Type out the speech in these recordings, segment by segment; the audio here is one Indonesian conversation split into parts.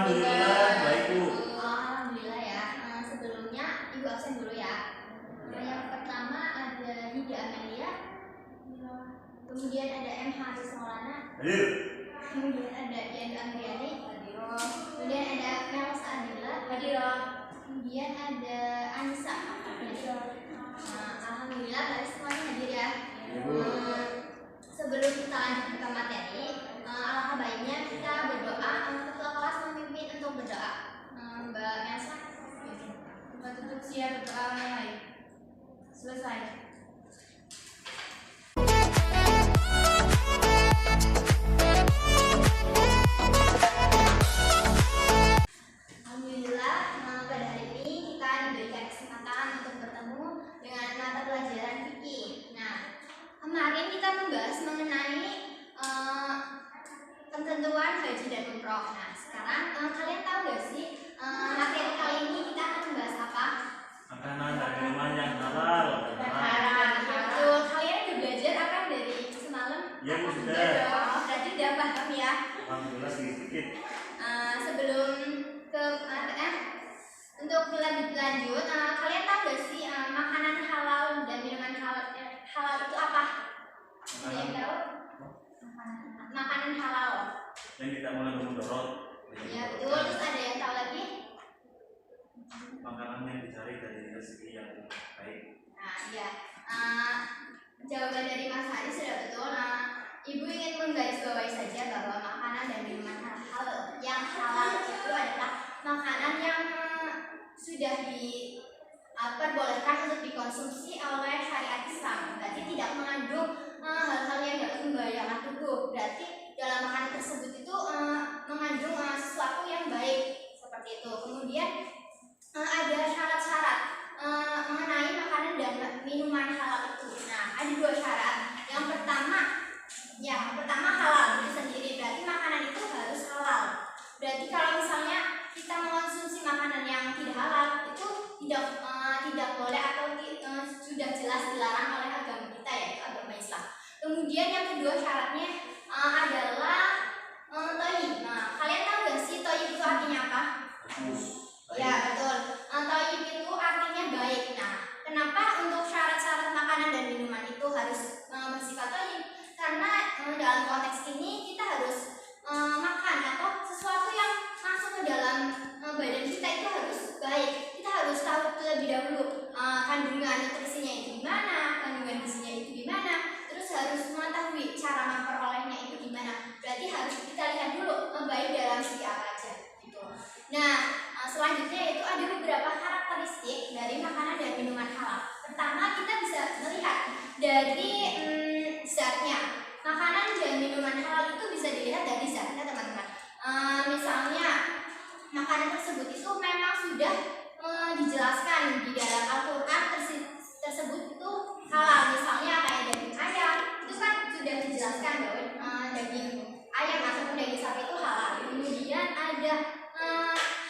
Alhamdulillah, baik Bu. Alhamdulillah ya. Sebelumnya Ibu absen dulu ya. Yang pertama ada Hida Amelia, kemudian ada M. Haris Maulana, Hadir. kemudian ada Ian Andriani, kemudian ada Melsa Adila, kemudian ada Anissa. Alhamdulillah kalian semuanya hadir ya. Sebelum kita lanjut ke materi, alangkah baiknya kita berdoa. Ketua kelas memimpin untuk berdoa. Mbak Elsa, Mbak tutup siap berdoa mulai. Selesai. Alhamdulillah pada hari ini kita diberikan kesempatan untuk bertemu dengan mata pelajaran fikih. Nah, kemarin kita membahas mengenai ketentuan haji dan umroh. Nah, sekarang kalian tahu gak sih materi kali ini kita akan membahas apa? Makanan dan minuman yang halal. Betul. Kalian udah belajar apa dari semalam? Ya, Bu, sudah. Berarti udah paham ya. Alhamdulillah sedikit. Sebelum ke untuk lanjut, kalian tahu gak sih makanan halal dan minuman halal itu apa? Ada yang tahu? Makanan halal. Yang kita mulai mudorot. Ya betul. Terus ada yang tahu lagi? Makanan yang dicari dari rezeki yang baik. Nah, ya. Jawaban dari Mas Haris sudah betul. Ibu ingin menggarisbawahi saja bahwa makanan dan minuman halal yang halal itu adalah makanan yang sudah diperbolehkan untuk dikonsumsi oleh syariat Islam. Berarti tidak mengandung hal-hal yang dapat membahayakan tubuh. Berarti dalam makanan tersebut itu mengandung sesuatu yang baik seperti itu. Kemudian ada syarat-syarat mengenai makanan dan minuman halal itu. Nah, ada 2 syarat. Yang pertama halal itu sendiri. Berarti makanan itu harus halal. Berarti kalau misalnya kita mengonsumsi makanan yang tidak halal itu tidak boleh atau sudah jelas dilarang oleh agama kita, yaitu agama Islam. Kemudian yang kedua syaratnya adalah thayyib. Nah, kalian tahu gak sih thayyib itu artinya apa? Ya betul. Thayyib itu artinya baik. Nah, kenapa untuk syarat-syarat makanan dan minuman itu harus bersifat thayyib? Karena dalam konteks ini kita harus makan atau sesuatu yang masuk ke dalam badan kita itu harus baik. Kita harus tahu terlebih dahulu kandungan nutrisinya itu gimana, kandungan gizinya itu gimana, terus harus mengetahui cara memperolehnya itu gimana. Berarti harus kita lihat dulu baik dalam segi apa aja gitu. Nah, selanjutnya itu ada beberapa karakteristik dari makanan dan minuman halal. Pertama, kita bisa melihat dari zatnya. Makanan dan minuman halal itu bisa dilihat dari zatnya, teman-teman. Misalnya makanan tersebut itu memang sudah dijelaskan di dalam Al-Quran tersebut itu halal. Misalnya kayak daging ayam itu kan sudah dijelaskan bahwa daging ayam ataupun daging sapi itu halal. Kemudian ada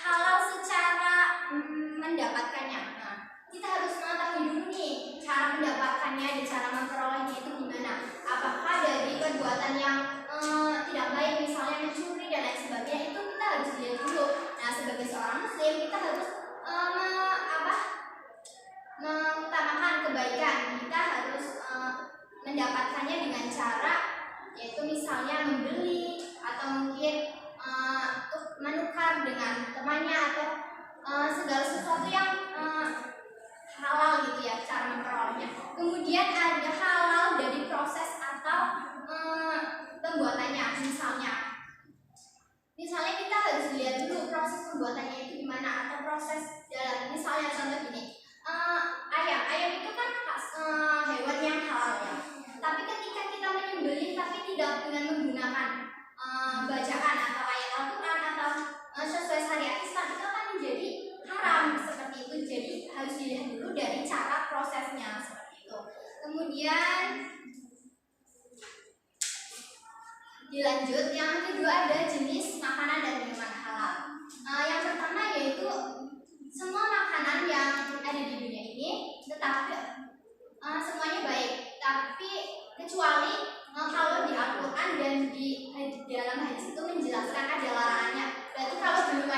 halal secara mendapatkannya. Nah, kita harus mengetahui dulu nih cara mendapatkannya dan cara memperolehnya itu gimana. Apakah dari perbuatan yang tidak baik, misalnya mencuri dan lain sebagainya, itu kita harus lihat dulu. Nah, sebagai seorang muslim kita harus mengutamakan kebaikan. Kita harus mendapatkannya dengan cara yaitu misalnya membeli atau mungkin menukar dengan temannya atau segala sesuatu yang halal gitu ya cara memperolehnya. Kemudian ada halal dari proses atau pembuatannya. Misalnya kita harus lihat dulu proses pembuatannya itu gimana, atau proses dalam misalnya contoh gini, ayam itu kan hewan yang halal ya. Tapi ketika kita menyembelih tapi tidak dengan menggunakan bacaan atau ayat Al-Quran atau sesuai syariat Islam, itu akan menjadi haram seperti itu. Jadi harus dilihat dulu dari cara prosesnya seperti itu. Kemudian dilanjut, yang kedua ada jenis makanan dan minuman halal. Yang pertama yaitu semua makanan yang ada di dunia ini tetapi semuanya baik, tapi kecuali kalau di Al-Quran dan di dalam hadis itu menjelaskan ada larangannya. Berarti kalau belum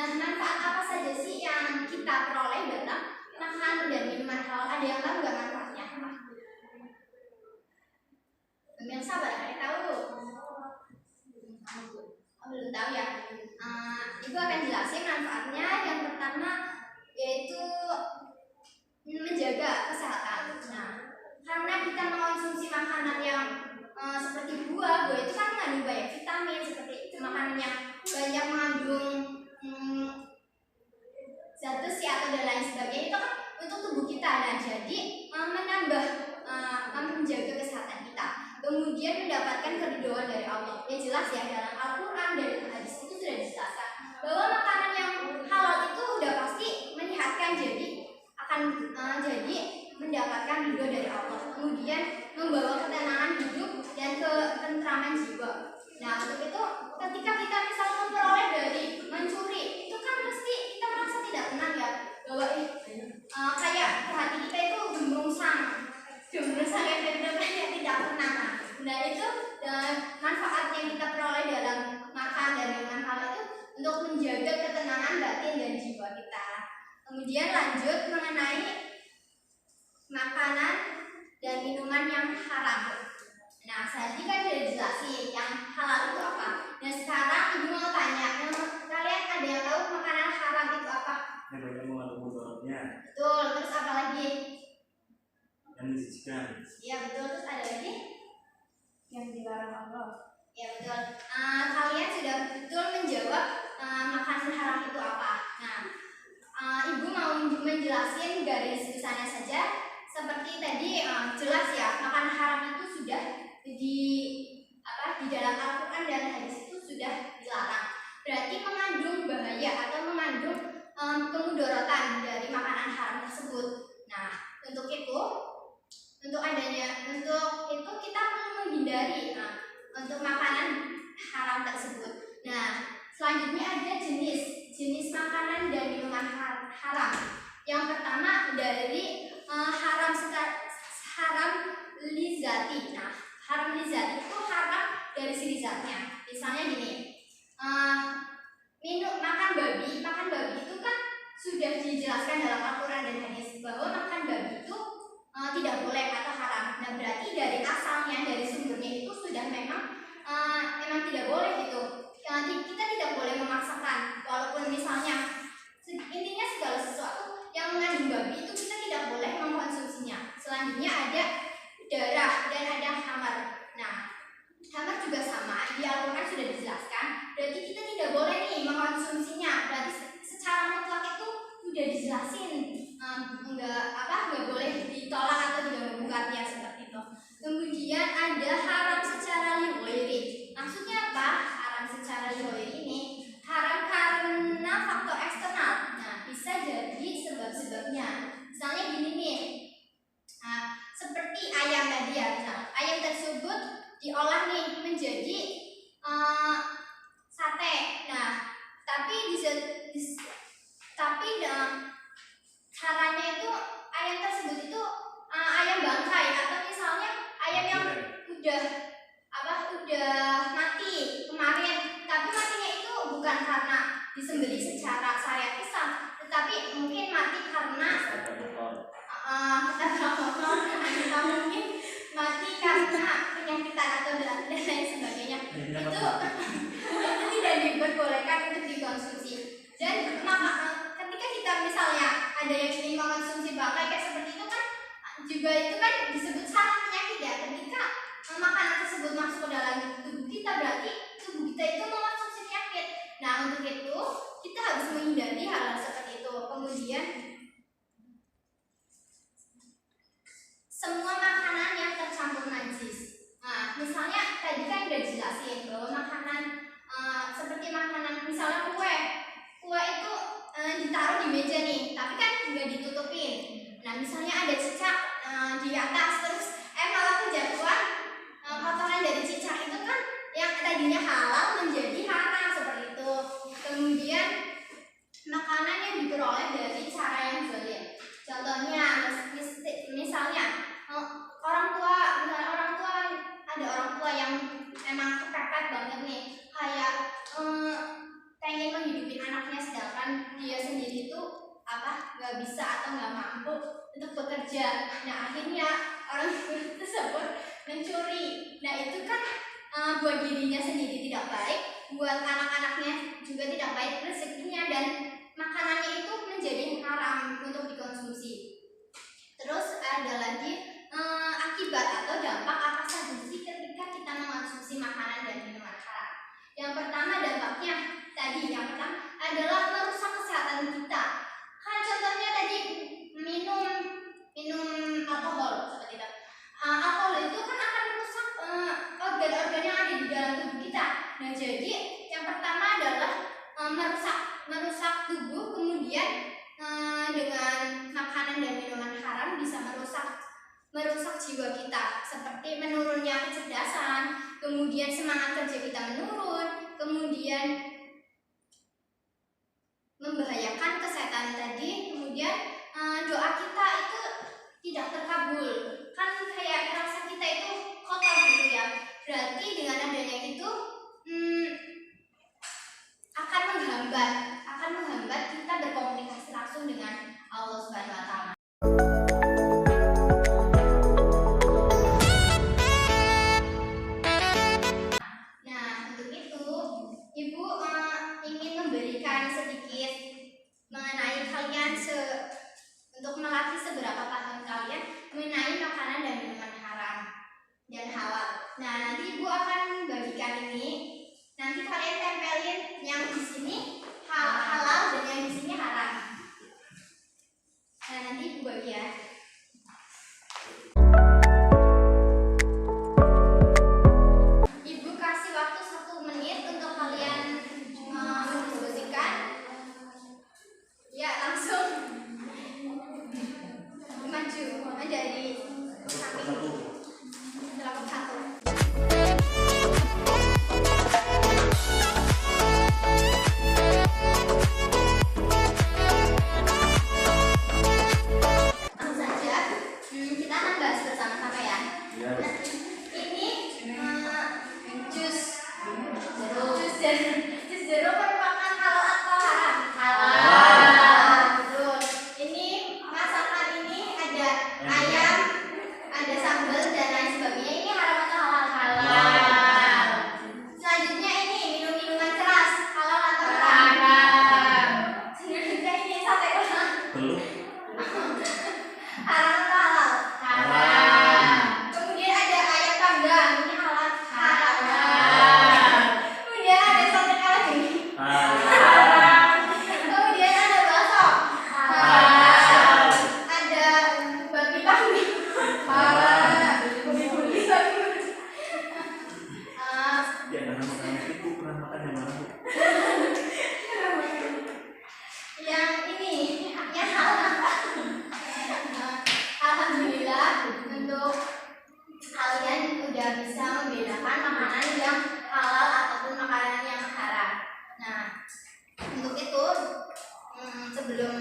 Nah, manfaat apa saja sih yang kita peroleh dalam makan dan minuman halal? Ada yang tahu nggak manfaatnya apa? Pemirsa barangkali tahu. Belum tahu ya. Ibu akan jelasin manfaatnya. Yang pertama yaitu menjaga kesehatan. Nah, karena kita mengonsumsi makanan yang seperti buah itu kan mengandung banyak vitamin, seperti makanan yang banyak mengandung zat besi atau dan lain sebagainya, itu kan untuk tubuh kita. Nah, jadi menjaga kesehatan kita, kemudian mendapatkan keridhaan dari Allah. Ya jelas ya, dalam Al-Quran dan hadis itu sudah dijelaskan bahwa makanan yang halal itu udah pasti menyehatkan, jadi akan jadi mendapatkan ridho dari Allah, kemudian membawa ketenangan hidup dan ketentraman jiwa. Nah, untuk itu ketika kita misalnya memperoleh dari mencuri, itu kan mesti kita merasa tidak tenang ya, bahwa kayak hati kita itu gemungsang yang tidak tenang. Nah, itu manfaat yang kita peroleh dalam makan dan minuman halal itu untuk menjaga ketenangan batin dan jiwa kita. Kemudian lanjut mengenai makanan dan minuman yang haram. Nah, tadi kan sudah dijelasin yang halal itu apa. Nah, sekarang ibu mau tanya, kalian ada yang tahu makanan haram itu apa? Yang banyak mengandung mudaratnya. Betul. Terus apa lagi? Yang disajikan. Iya betul. Terus ada lagi? Yang dilarang Allah. Ya betul. Kalian sudah betul menjawab makanan haram itu apa. Nah, ibu mau menjelaskan garis besarnya saja. Seperti tadi jelas ya, makanan haram itu sudah di dalam Al-Quran dan hadis itu sudah dilarang. Berarti mengandung bahaya atau mengandung kemudaratan dari makanan haram tersebut. Nah, untuk itu kita perlu menghindari untuk makanan haram tersebut. Nah, selanjutnya ada jenis makanan dan minuman haram. Yang pertama dari haram lizati. Nah, haram lizati itu haram dari segi zatnya. Misalnya gini, makan babi itu kan sudah dijelaskan dalam Al-Quran dan hadis bahwa makan babi itu tidak boleh atau haram. Nah, berarti dari asalnya, dari sumbernya itu sudah memang tidak boleh gitu. Kita tidak boleh memaksakan, walaupun misalnya intinya segala sesuatu yang mengandung babi itu kita tidak boleh mengkonsumsinya. Selanjutnya ada darah dan ada hamar. Nah, hamar juga sama, di Al-Quran sudah dijelaskan. Berarti kita tidak boleh nih mengkonsumsinya. Berarti secara mutlak itu sudah dijelasin, nggak boleh ditolak atau diganggu-gugat ya, seperti itu. Kemudian ada haram secara lighairi. Maksudnya apa? Haram secara lighairi ini haram karena faktor eksternal. Nah, bisa jadi sebab-sebabnya. Misalnya gini nih, seperti ayam tadi ya, misalnya ayam tersebut diolah nih menjadi sate. Nah, tapi caranya itu ayam tersebut itu ayam bangkai, atau misalnya ayam yang udah mati kemarin, tapi matinya itu bukan karena disembelih secara syariat Islam, tetapi mungkin mati karena atau mungkin mati karena penyakitan atau dan lain sebagainya. Itu tidak diperbolehkan untuk dikonsumsi. Dan ketika kita misalnya ada yang ingin mengkonsumsi bangkai kayak seperti itu kan juga itu kan disebut syarat penyakit ya. Ketika makanan tersebut masuk ke dalam tubuh kita, berarti tubuh kita itu mengkonsumsi penyakit. Nah, untuk itu kita harus menghindari hal seperti itu. Kemudian semua makanan yang tercampur najis. Nah, misalnya tadi kan udah dijelasin bahwa makanan seperti makanan misalnya kue itu ditaruh di meja nih, tapi kan nggak ditutupin. Nah, misalnya ada cicak di atas, terus malah kejatuhan kotoran dari cicak itu kan yang tadinya halal menjadi haram, seperti itu. Kemudian makanan yang diperoleh dari cara yang zalim. Contohnya misalnya ada orang tua yang emang kepepet banget nih, kayak pengen menghidupin anaknya, sedangkan nggak bisa atau nggak mampu untuk bekerja. Nah akhirnya orang tersebut mencuri. Nah itu kan buat dirinya sendiri tidak baik, buat anak-anaknya juga tidak baik rezekinya, dan makanannya itu menjadi haram untuk dikonsumsi. Terus ada lagi akibat atau dampak apa saja sih ketika kita mengonsumsi makanan dan minuman haram. Yang pertama dampaknya tadi, yang pertama adalah merusak kesehatan kita. Kan contohnya tadi minum alkohol seperti itu. Alkohol itu kan akan merusak organ-organ yang ada di dalam tubuh kita. Nah jadi yang pertama adalah merusak tubuh, kemudian dengan makanan dan minuman haram bisa merusak jiwa kita, seperti menurunnya kecerdasan, kemudian semangat kerja kita menurun, kemudian membahayakan kesehatan tadi, kemudian doa kita itu tidak terkabul. Kan kayak rasa kita itu kotor gitu ya. Berarti dengan adanya itu akan menghambat kita berkomunikasi langsung dengan Allah Subhanahu wa taala. Nah, untuk itu Ibu ingin memberikan sedikit mengenai kalian untuk melatih seberapa paham kalian mengenai makanan dan minuman haram dan halal. Nah, nanti Ibu akan bagikan ini. Nanti kalian tempelin yang di sini halal dan yang di sini haram. Nah, nanti Ibu bagi ya. Ibu kasih waktu 1 menit untuk kalian mendiskusikan. Ya, langsung maju dari samping kelompok 1. Kita akan bahas bersama-sama ya. Ini jus jeruk merupakan halal atau haram? Halal. Betul. Ini masakan ini ada ayam, ada sambal dan lain sebagainya. Ini haram atau halal? Halal. Selanjutnya ini minum-minuman keras, halal atau haram? Haram. Selanjutnya ini sate ulang. Belum. Haram atau halal? Haram. Kemudian ada ayam panggang, ini halal? Haram. Kemudian ada sate kaleng. Haram. Kemudian ada bakso. Haram. Ada babi panggang. Haram. Babi panggang. Ya, makanan itu pernah makan yang mana? Yang ini, yang halal. Alhamdulillah untuk kalian udah bisa membedakan makanan yang halal ataupun makanan yang haram. Nah, untuk itu sebelum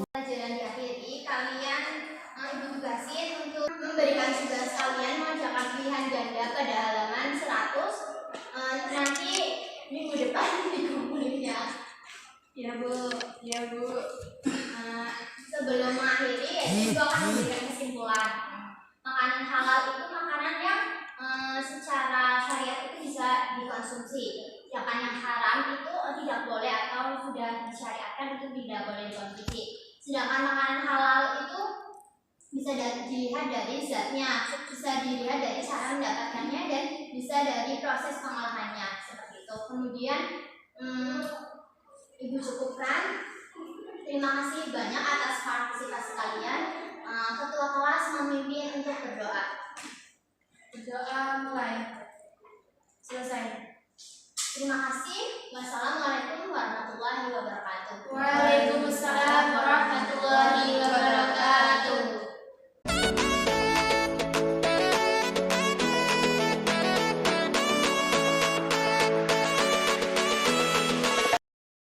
pelajaran diakhiri, kalian Ibu tugasin untuk memberikan tugas kalian mengerjakan pilihan ganda pada halaman 100. Nanti minggu depan dikumpulinnya. Ya Bu. Sebelum mengakhiri, Ibu akan memberikan kesimpulan. Makanan halal itu makanan yang secara syariat itu bisa dikonsumsi. Sedangkan yang haram itu tidak boleh atau sudah disyariatkan itu tidak boleh dikonsumsi. Sedangkan makanan halal itu bisa dilihat dari zatnya, bisa dilihat dari cara mendapatkannya, dan bisa dari proses pengolahannya seperti itu. Kemudian Ibu cukupkan. Terima kasih banyak atas partisipasi kalian. Ketua kelas memimpin untuk berdoa. Berdoa mulai. Selesai. Terima kasih. Wassalamualaikum warahmatullahi wabarakatuh.